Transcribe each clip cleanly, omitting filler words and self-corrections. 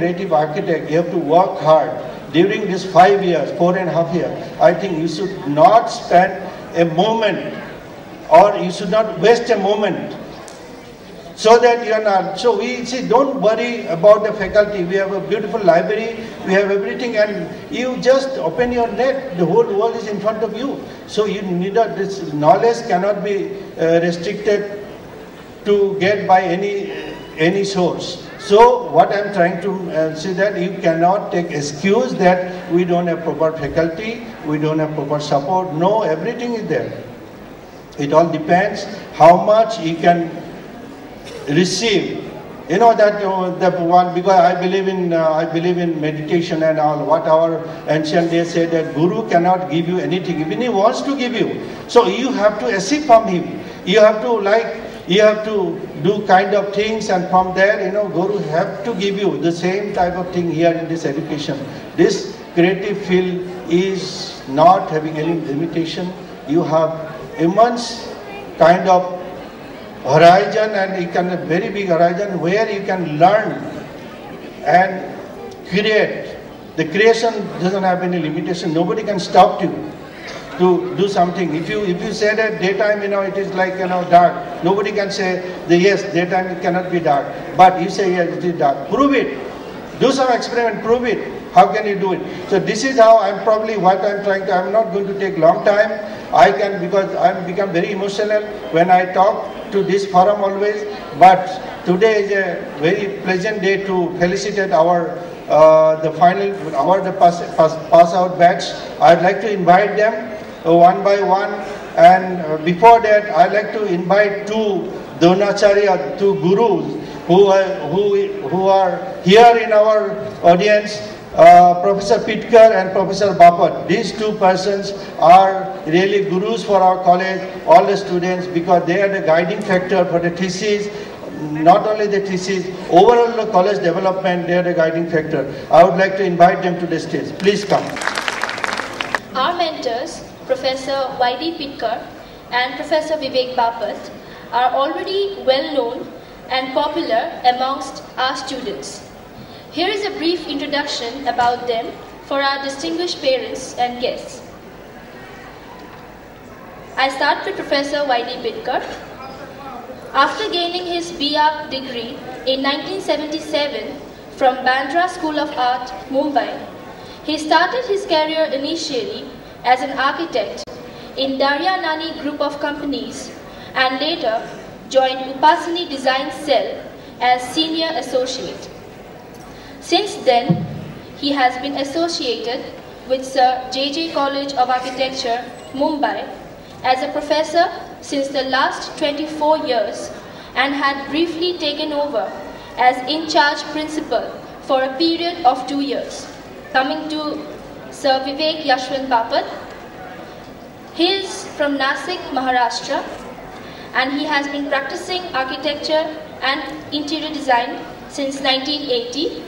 creative architect, you have to work hard. During these 5 years, 4.5 years, I think you should not spend a moment, or you should not waste a moment, so that you are not. So we see, don't worry about the faculty. We have a beautiful library, we have everything, and you just open your net, the whole world is in front of you. So you need this knowledge cannot be restricted to get by any source. So what I'm trying to say, that you cannot take excuse that we don't have proper faculty, we don't have proper support. No, everything is there. It all depends how much you can receive. You know that the one, because I believe in meditation and all. What our ancient days said, that Guru cannot give you anything, even he wants to give you. So you have to receive from him. You have to do kind of things, and from there, Guru have to give you the same type of thing here in this education. This creative field is not having any limitation. You have immense kind of horizon, and you can a very big horizon where you can learn and create. The creation doesn't have any limitation. Nobody can stop you to do something. If you say that daytime, it is like dark. Nobody can say that yes, daytime it cannot be dark. But you say yes, it is dark. Prove it. Do some experiment. Prove it. How can you do it? So this is how I'm not going to take long time. Because I'm become very emotional when I talk to this forum always. But today is a very pleasant day to felicitate our pass out batch. I'd like to invite them one by one, and before that I'd like to invite two Dronacharya, two gurus who are here in our audience, Professor Pitkar and Professor Bapat. These two persons are really gurus for our college, all the students, because they are the guiding factor for the thesis. Not only the thesis, overall the college development, they are the guiding factor. I would like to invite them to the stage. Please come. Our mentors, Professor Y.D. Pitkar and Professor Vivek Bapat, are already well known and popular amongst our students. Here is a brief introduction about them for our distinguished parents and guests. I start with Professor Y.D. Pitkar. After gaining his B.Arch degree in 1977 from Bandra School of Art, Mumbai, he started his career initially as an architect in Darya Nani Group of Companies and later joined Upasani Design Cell as Senior Associate. Since then, he has been associated with Sir J.J. College of Architecture, Mumbai, as a professor since the last 24 years and had briefly taken over as in-charge principal for a period of 2 years. Coming to Sir Vivek Yashwant Bapat, he is from Nasik, Maharashtra, and he has been practicing architecture and interior design since 1980.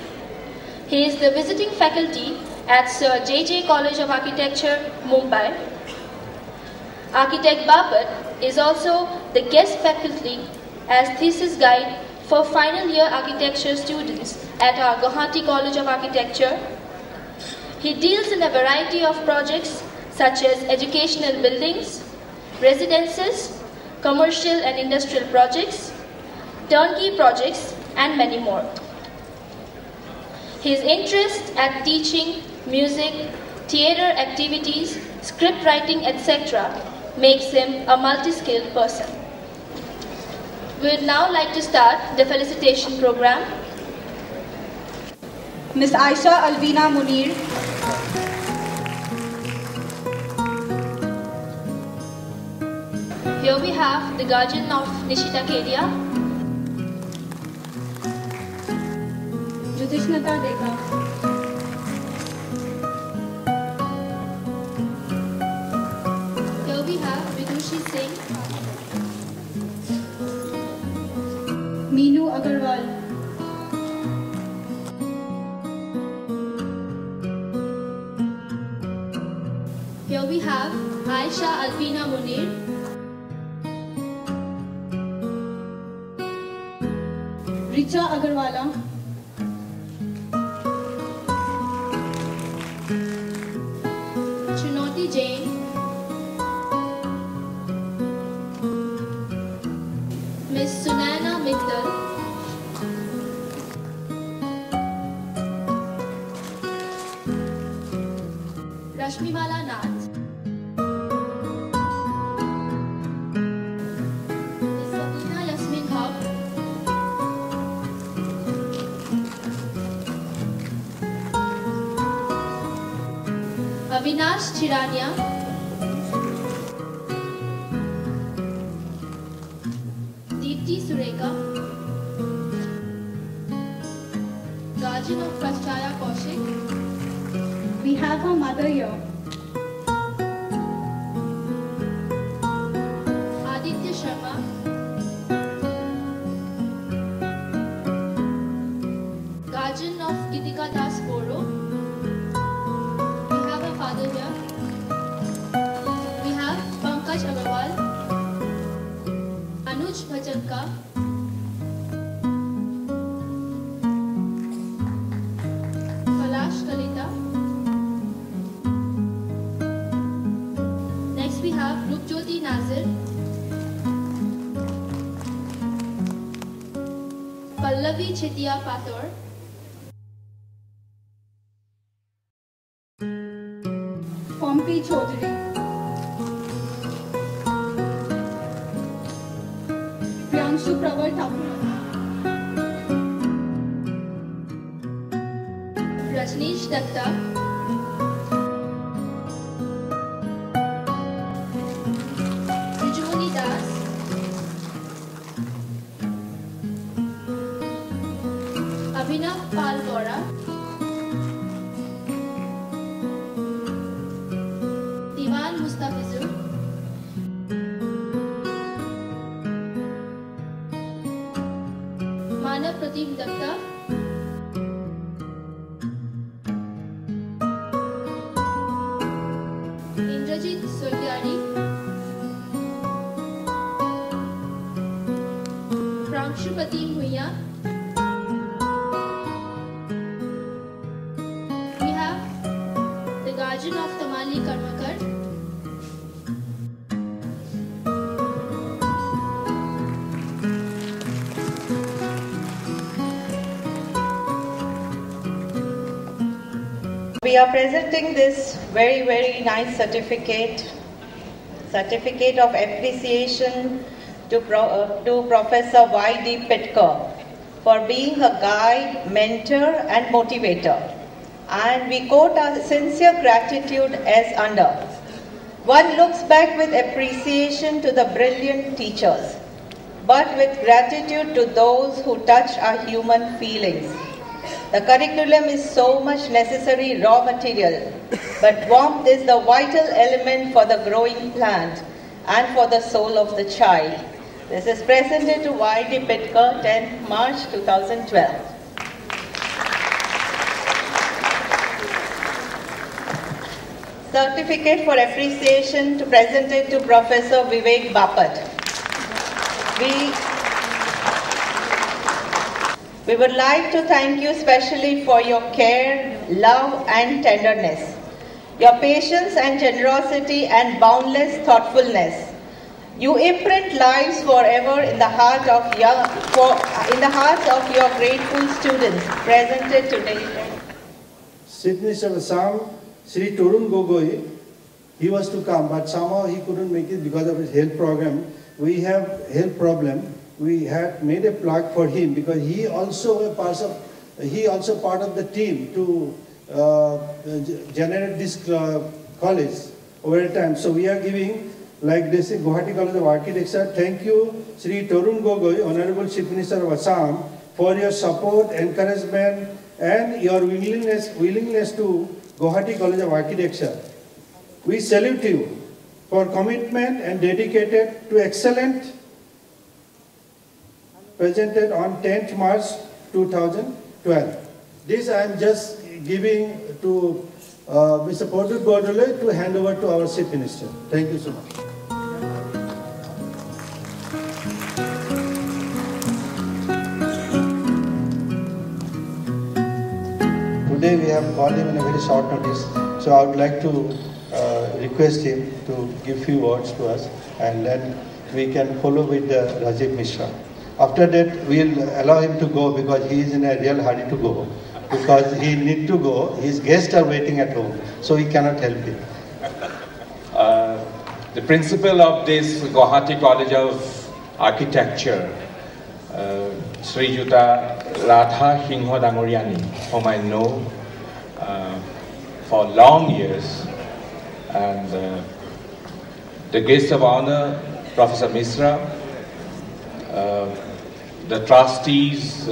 He is the visiting faculty at Sir J.J. College of Architecture, Mumbai. Architect Bapat is also the guest faculty as thesis guide for final year architecture students at our Guwahati College of Architecture. He deals in a variety of projects such as educational buildings, residences, commercial and industrial projects, turnkey projects, and many more. His interest at teaching, music, theatre activities, script writing, etc. makes him a multi-skilled person. We would now like to start the felicitation program. Ms. Aisha Alvina Munir. Here we have the guardian of Nishita Kedia, Judishnata Dekha. Here we have Vidushi Singh, Meenu Agarwal. Here we have Aisha Alvina Munir, Richa Agarwala. Rashmimala Nath. Ms. Sabina Yasmin Haq. Avinash Chirania. Deepti Sureka. Guardian of Prashchaya Kaushik. We have her mother here. Aditya Sharma. Guardian of Gitika Das Boro. We have her father here. We have Pankaj Agarwal. Anuj Bhajanka. Kalash Kalita. Next we have Rupjyoti Nazir. Pallavi Chetia Pator. Pompi Chaudhary. Priyanshu Pravar Thakur. Rajneesh Datta. Rijuni Das. Abhinav Pal Gora. Diwan Mustafizur. Manav Pradeep Datta. Indrajit Solyari. Pramshupati Bhuiya. We have the guardian of Tamali Karmakar. We are presenting this very nice certificate of appreciation to Professor Y.D. Pitkar for being a guide, mentor and motivator. And we quote our sincere gratitude as under: one looks back with appreciation to the brilliant teachers, but with gratitude to those who touch our human feelings. The curriculum is so much necessary raw material, but warmth is the vital element for the growing plant and for the soul of the child. This is presented to Y.D. Pitkar, 10th March 2012. Certificate for appreciation to presented to Professor Vivek Bapat. We would like to thank you specially for your care, love and tenderness, your patience and generosity and boundless thoughtfulness. You imprint lives forever in the hearts of your grateful students presented today. Chief Minister of Assam, Sri Torun Gogoi, he was to come, but somehow he couldn't make it because of his health problem. We have health problem. We had made a plaque for him because he also part of the team to generate this college over a time. So we are giving, like this in Guwahati College of Architecture, thank you Sri Torun Gogoi, Honorable Chief Minister of Assam, for your support, encouragement and your willingness to Guwahati College of Architecture. We salute you for commitment and dedicated to excellent presented on 10th March 2012. This I am just giving to Mr. Portu Bordole to hand over to our Chief Minister. Thank you so much. Today we have called him in a very short notice, so I would like to request him to give few words to us, and then we can follow with the Rajiv Mishra. After that, we will allow him to go because he is in a real hurry to go. because he need to go. His guests are waiting at home, so he cannot help it. The principal of this Guwahati College of Architecture, Sri Juta Radha Singho Dangoriani, whom I know for long years, and the guest of honor, Professor Misra, the trustees,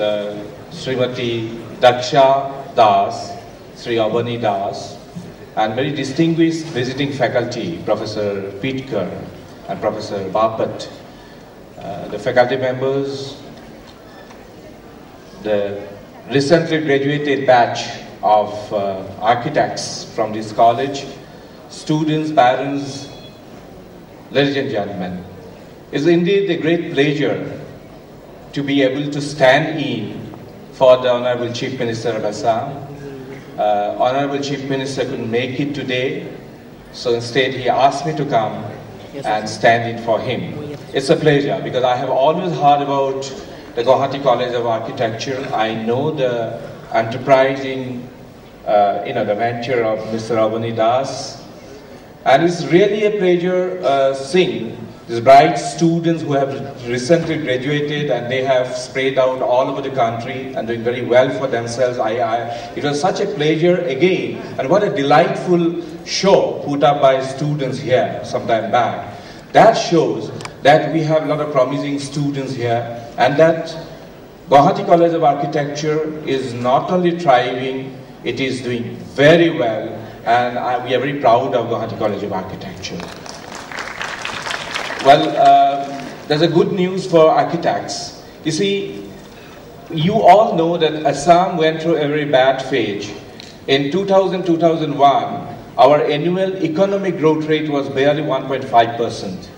Srimati Daksha Das, Sri Abani Das, and very distinguished visiting faculty, Professor Pitkar and Professor Bapat, the faculty members, the recently graduated batch of architects from this college, students, parents, ladies and gentlemen. It's indeed a great pleasure to be able to stand in for the Honorable Chief Minister of Assam. Honorable Chief Minister couldn't make it today, so instead he asked me to come and stand in for him. It's a pleasure because I have always heard about the Guwahati College of Architecture. I know the enterprising, the venture of Mr. Abani Das, and it's really a pleasure seeing these bright students who have recently graduated and they have spread out all over the country and doing very well for themselves. It was such a pleasure again, and what a delightful show put up by students here some time back. That shows that we have a lot of promising students here, and that Guwahati College of Architecture is not only thriving, it is doing very well, and we are very proud of Guwahati College of Architecture. Well, there's a good news for architects. You see, you all know that Assam went through a very bad phase. In 2000-2001, our annual economic growth rate was barely 1.5%.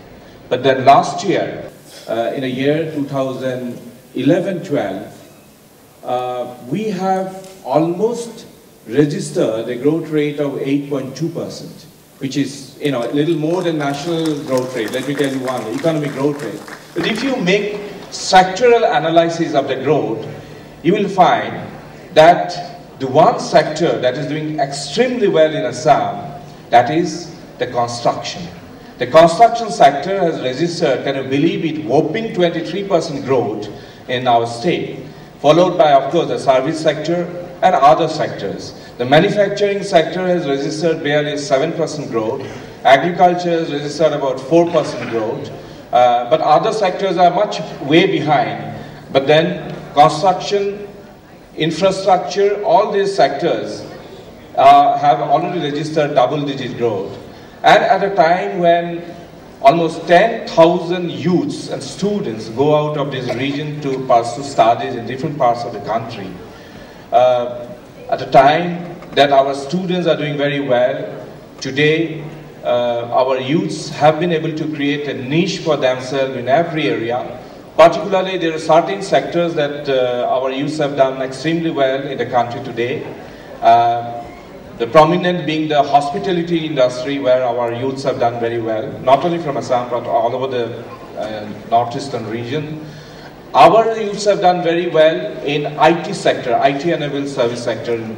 But then last year, in the year 2011-12, we have almost registered a growth rate of 8.2%. Which is, a little more than national growth rate. Let me tell you one, the economic growth rate. But if you make structural analysis of the growth, you will find that the one sector that is doing extremely well in Assam, that is the construction. The construction sector has registered, can you believe it, whopping 23% growth in our state, followed by, of course, the service sector and other sectors. The manufacturing sector has registered barely 7% growth. Agriculture has registered about 4% growth. But other sectors are much way behind. But then construction, infrastructure, all these sectors have already registered double-digit growth. And at a time when almost 10,000 youths and students go out of this region to pursue studies in different parts of the country, at a time that our students are doing very well, today our youths have been able to create a niche for themselves in every area. Particularly, there are certain sectors that our youths have done extremely well in the country today. The prominent being the hospitality industry, where our youths have done very well, not only from Assam but all over the northeastern region. Our youths have done very well in IT sector, IT enabled service sector, in